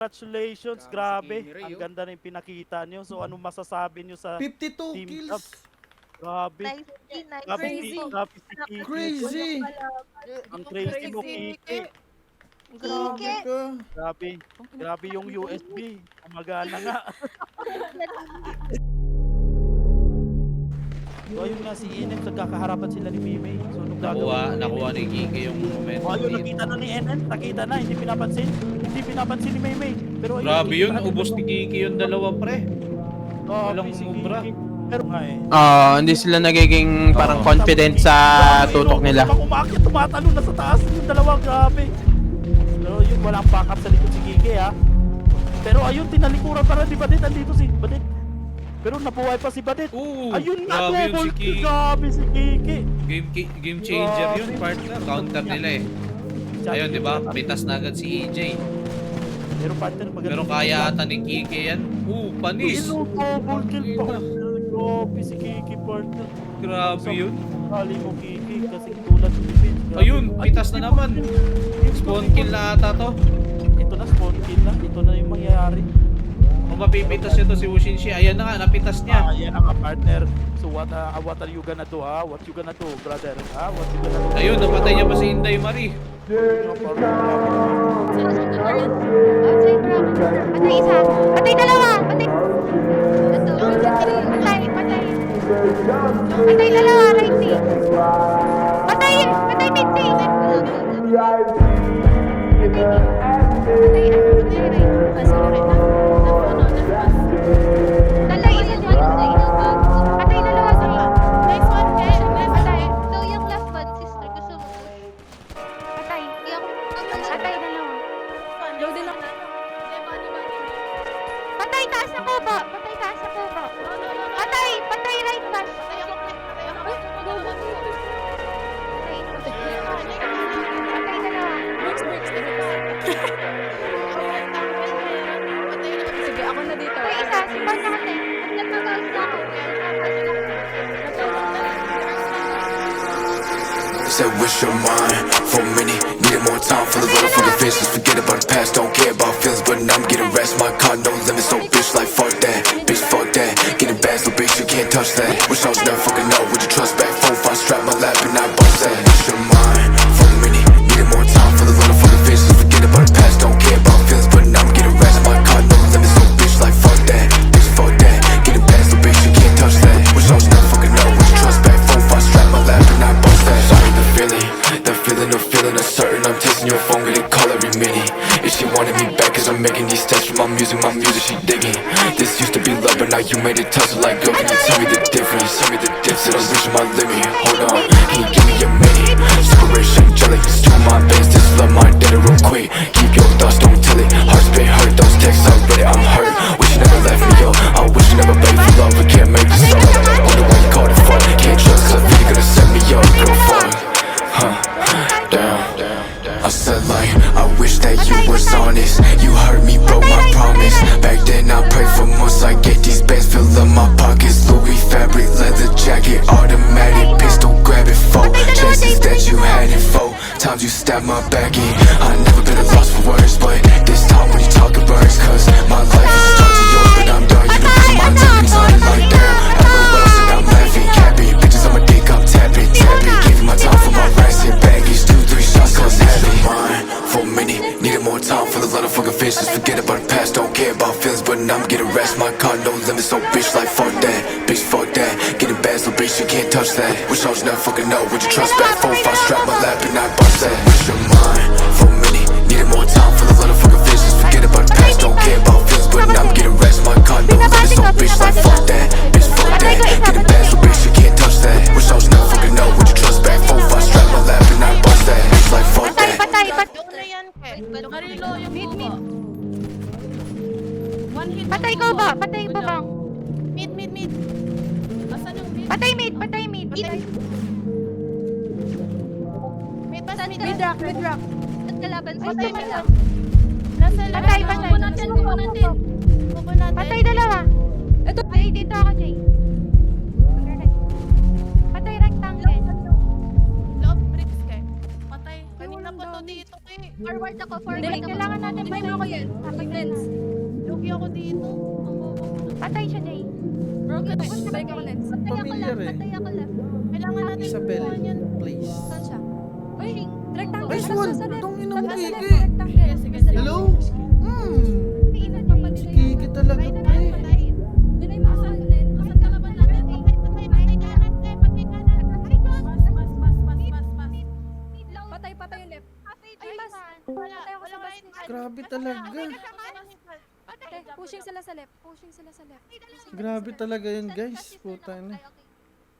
Congratulations, Grabe si grabe. Kimi Ray, Ang oh. ganda na yung pinakita nyo. So, anong masasabi nyo sa 52 Team kills. Cubs? Grabe. Grabe Crazy. grabe si Kiki. Crazy. Ang crazy mo, Kiki. Grabe ka. Grabe yung USB. Gumagana nga. So, ayun nga si Inen, nagkakaharapan sila ni Mimay. So, nung Nakuha ni Kiki yung momentum. Oh, ayun, nakita na ni Enen. Nakita na, hindi pinapansin. Hindi pinapansin ni Maymay. Pero ayun, Grabe yun, nakita ubos natin ni Kiki yung dalawa, pre. Grabe Walang si umubra. Kiki. Pero nga eh. Hindi sila nagiging parang confident sa tutok nila. Pag umakit, tumatalon na sa taas yung dalawa, grabe. Pero yun, walang backup sa likod si Kiki ha. Pero ayun, tinalikuran para di Badit, andito si Badit. Pero nabuhay pa si Badit. Oo, Ayun nga, grabe yun si double kill, Kiki. grabe si Kiki. Game changer yun, partner. Counter nila eh. Ayun, di ba? Pitas na agad si EJ. Pero partner, maganda. Pero kaya ata ni Kiki yan. Panis. Double kill pa. Grabe si Kiki, partner. Grabe yun. Kali mo Kiki, kasi tulad ng defense. Grabe. Ayun, Ay, pitas na naman. Spawn kill na ata to. Ito na, spawn kill na. Ito na yung mangyayari. Kung mapipitas ito si Wushinshi, ayan na nga, napitas niya. Yan ang partner. So what are you gonna do, ha? What you gonna do, brother? Ha? What you gonna do? Ayun, napatay niya pa si Inday Marie. Patay isa. Patay dalawa. Patay. Patay. Patay. Patay dalawa. Right team. Patay. Patay mid team. Patay isa dyan. Patay dalawa sa next one. Patay. So, yung last one, sister, gusto mo push? Patay. Yung, Patay dalawa. load din ako. Patay taas na kubo. Patay taas na kubo. Patay. Patay right bash. Patay. Patay dalawa. Sige, ako na dito. Patay isa. Sipan natin. Nagmataas na ako. Said wish your mind for a minute. Needed more time for the little fucking fish. Just forget about the past, don't care about feelings. But now I'm getting rest, my car no limits. So bitch like fuck that, bitch fuck that. Getting bad, so bitch you can't touch that. Wish I was never fucking know, would you trust back? 4-5 strap my lap and I bust that. Wish your mind for a minute. Needed more time for the little fucking fish. Just forget about the past, don't care about feelings. But now I'm getting rest, my car no limits. So bitch like fuck that, bitch fuck that. Getting bad, so bitch you can't touch that. Wish I was never fucking know, would you trust back? 4-5 strap my lap and I bust that. Sorry the feeling of feeling uncertain. I'm texting your phone, gonna call every minute. If she wanted me back, cause I'm making these steps for my music she digging. This used to be love, but now you made it tough. So like, girl, can you tell me the difference? Tell me the difference. Said I'm reaching my limit. Hold on, can you give me a minute? Separation, jelly, steal my bands. This love, my data real quick. Keep your thoughts, don't tell it. Heart's been hurt, those texts, I read it, I'm hurt. Wish you never left me, yo. I wish you never begged for love, we can't make this up. Wonder why you called it fun. Can't trust, cause I think you're gonna set me up, girl, fuck. Damn. I said like, I wish that you was honest. You heard me, broke my promise. Back then I prayed for months. I get these bands, fill up my pockets. Louis fabric, leather jacket, automatic pistol, grab it for chances that you had it for. Times you stabbed my back in. I never been a loss for words, but this time when you talking birds, cause my life is a start to yours, but I'm done. You know this is my tickets, I ain't like damn. LOL, said I'm laughing, capping. Bitches on my dick, I'm tapping. Gave you my time for my rest and baggage. 2-3 shots, cause heavy. Mine for a minute, needed more time for the little fucking fish. Just forget about the past, don't care about feelings. But now I'm getting rest, my car no limits. So bitch like fuck that, bitch fuck that. Getting bad, so bitch you can't touch that. Wish I was never fucking know, would you trust back? 4-5 strap my lap and I bust that. Wish your mind for a minute, needed more time for the little fucking fish. Just forget about the past, don't care about feelings. But now I'm getting rest, my car no limits. So bitch like fuck that, bitch fuck that. Getting bad, so bitch you can't touch that. Wish I was never fucking know, would you trust back? 4-5 strap my lap and I bust that. Bitch like fuck Patay. that. Patay. Yung na yan, Marilo, yung Mid. One hit. Patay ko ba? Patay ba bang? Mid. Asan yung mid? Patay mid. Patay mid. Mid rock. At kalaban sa Patay sila. Patay. Kuko natin. Kuko natin. Patay dalawa. Ito. Patay dito ako, Jay. Patay rectangle. Love bricks ka. Patay. Kanina pa to dito eh. Forward ako. Kailangan natin ba ako yan? Balik ako, Lens. Familiar eh. Patay ako left. Kailangan natin Isabel, kukuha yan. please. Saan siya? Uy, rectangle. Nice Saan one! sa left? Itong inang Saan sa left? Kiki. Rectangle. Sige. Hello? Si Kiki talaga, pre. Dinay mo ako, Lens. Asan ka laban natin? Patay kanan, te. Patay kanan. Mas. Patay yung left. Ay, mas. Wala. Patay ako sa Wala bus. kayo. Grabe talaga. Pushing sila sa left. Pushing sila sa left. Grabe talaga yun, guys. Puta na.